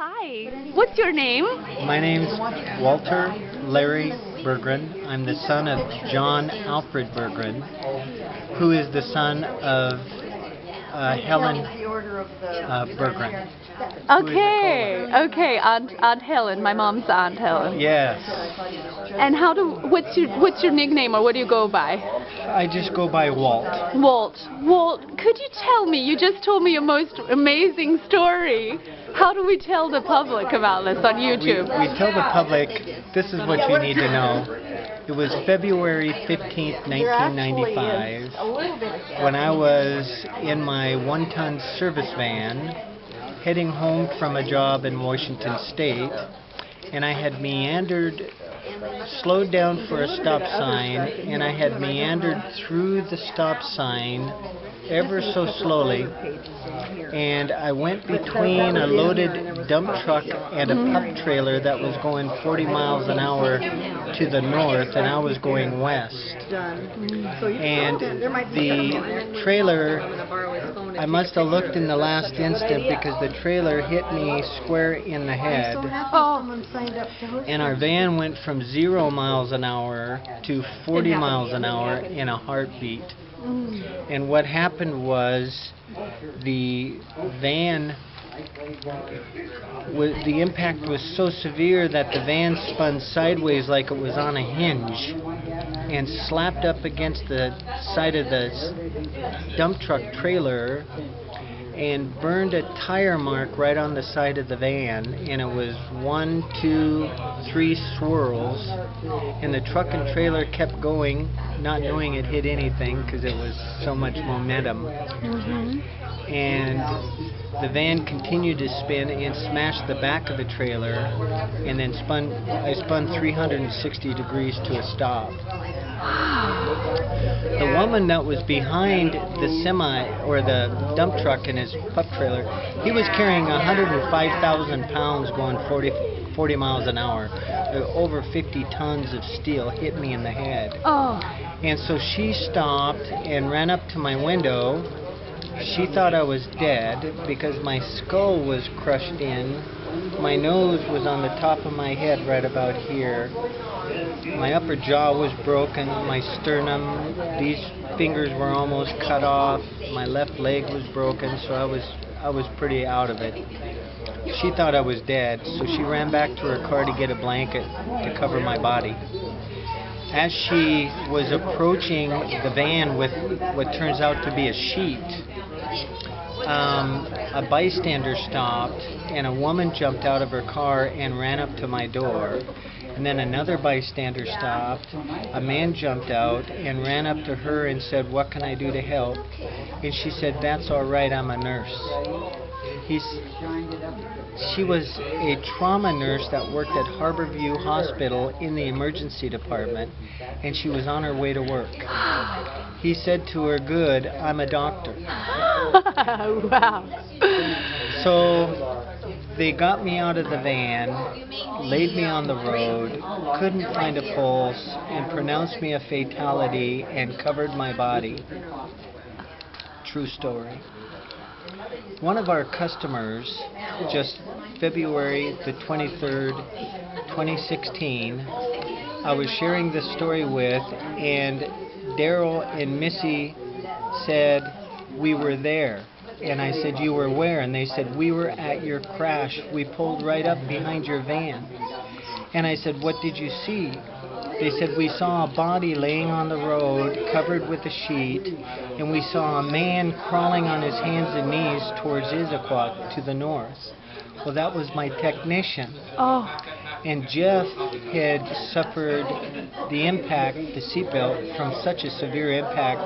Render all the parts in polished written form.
Hi. What's your name? My name's Walter Larry Berggren. I'm the son of John Alfred Berggren, who is the son of Helen Berggren. Okay. Aunt Helen, my mom's Aunt Helen. Yes. And what's your nickname, or what do you go by? I just go by Walt. Walt, could you tell me? You just told me a most amazing story. How do we tell the public about this on YouTube? We tell the public, this is what you need to know. It was February 15th, 1995, when I was in my one-ton service van heading home from a job in Washington State, and I had slowed down for a stop sign, and I had meandered through the stop sign ever so slowly, and I went between a loaded dump truck and a pup trailer that was going 40 miles an hour to the north, and I was going west. And the trailer, I must have looked in the last instant because the trailer hit me square in the head. And our van went from 0 miles an hour to 40 miles an hour in a heartbeat. And what happened was the van, the impact was so severe that the van spun sideways like it was on a hinge and slapped up against the side of the dump truck trailer and burned a tire mark right on the side of the van, and it was 1, 2, 3 swirls, and the truck and trailer kept going, not knowing it hit anything because it was so much momentum. And the van continued to spin and smashed the back of the trailer, and then I spun 360 degrees to a stop. The woman that was behind the semi, or the dump truck and his pup trailer, he was carrying 105,000 pounds going 40 miles an hour. Over 50 tons of steel hit me in the head. And so she stopped and ran up to my window. She thought I was dead because my skull was crushed in. My nose was on the top of my head right about here. My upper jaw was broken, my sternum, these fingers were almost cut off, my left leg was broken, so I was pretty out of it. She thought I was dead, so she ran back to her car to get a blanket to cover my body. As she was approaching the van with what turns out to be a sheet, a bystander stopped, and a woman jumped out of her car and ran up to my door. And then another bystander stopped, a man jumped out and ran up to her and said, "What can I do to help?" And she said, "That's all right, I'm a nurse." She was a trauma nurse that worked at Harborview Hospital in the emergency department, and she was on her way to work. He said to her, "Good, I'm a doctor." Wow. So they got me out of the van, laid me on the road, couldn't find a pulse, and pronounced me a fatality and covered my body. True story. One of our customers, just February the 23rd, 2016, I was sharing this story with, and Daryl and Missy said, "We were there." And I said, "You were where?" And they said, "We were at your crash. We pulled right up behind your van." And I said, "What did you see?" They said, "We saw a body laying on the road covered with a sheet, and we saw a man crawling on his hands and knees towards Issaquah to the north." Well, that was my technician. And Jeff had suffered the impact, the seatbelt, from such a severe impact.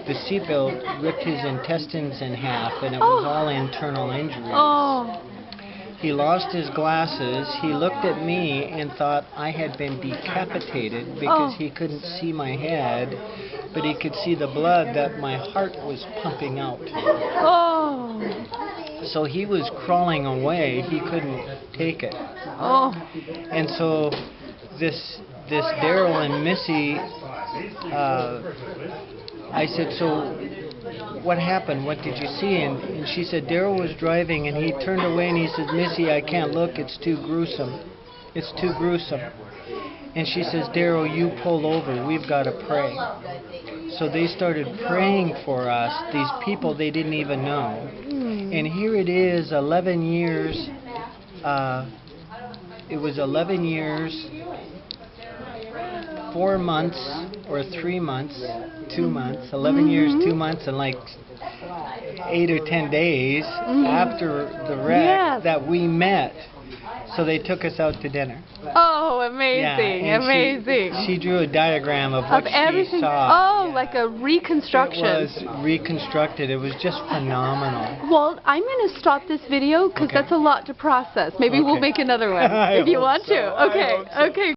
The seatbelt ripped his intestines in half, and it was all internal injuries. He lost his glasses. He looked at me and thought I had been decapitated because he couldn't see my head, but he could see the blood that my heart was pumping out. So he was crawling away. He couldn't take it. And so this Daryl and Missy, I said, "So what happened? What did you see? And she said, Daryl was driving, and he turned away, and he said, Missy, I can't look. It's too gruesome. It's too gruesome. And she says, Daryl, you pull over. We've got to pray. So they started praying for us, these people they didn't even know. And here it is, 11 years. It was 11 years, 4 months, or 3 months, 2 months, 11 years, 2 months, and like 8 or 10 days after the wreck that we met. So they took us out to dinner. Oh, amazing, amazing. She drew a diagram of what everything. She saw. Oh, like a reconstruction. It was reconstructed. It was just phenomenal. Well, I'm going to stop this video because that's a lot to process. Maybe we'll make another one if you want to. Okay, okay.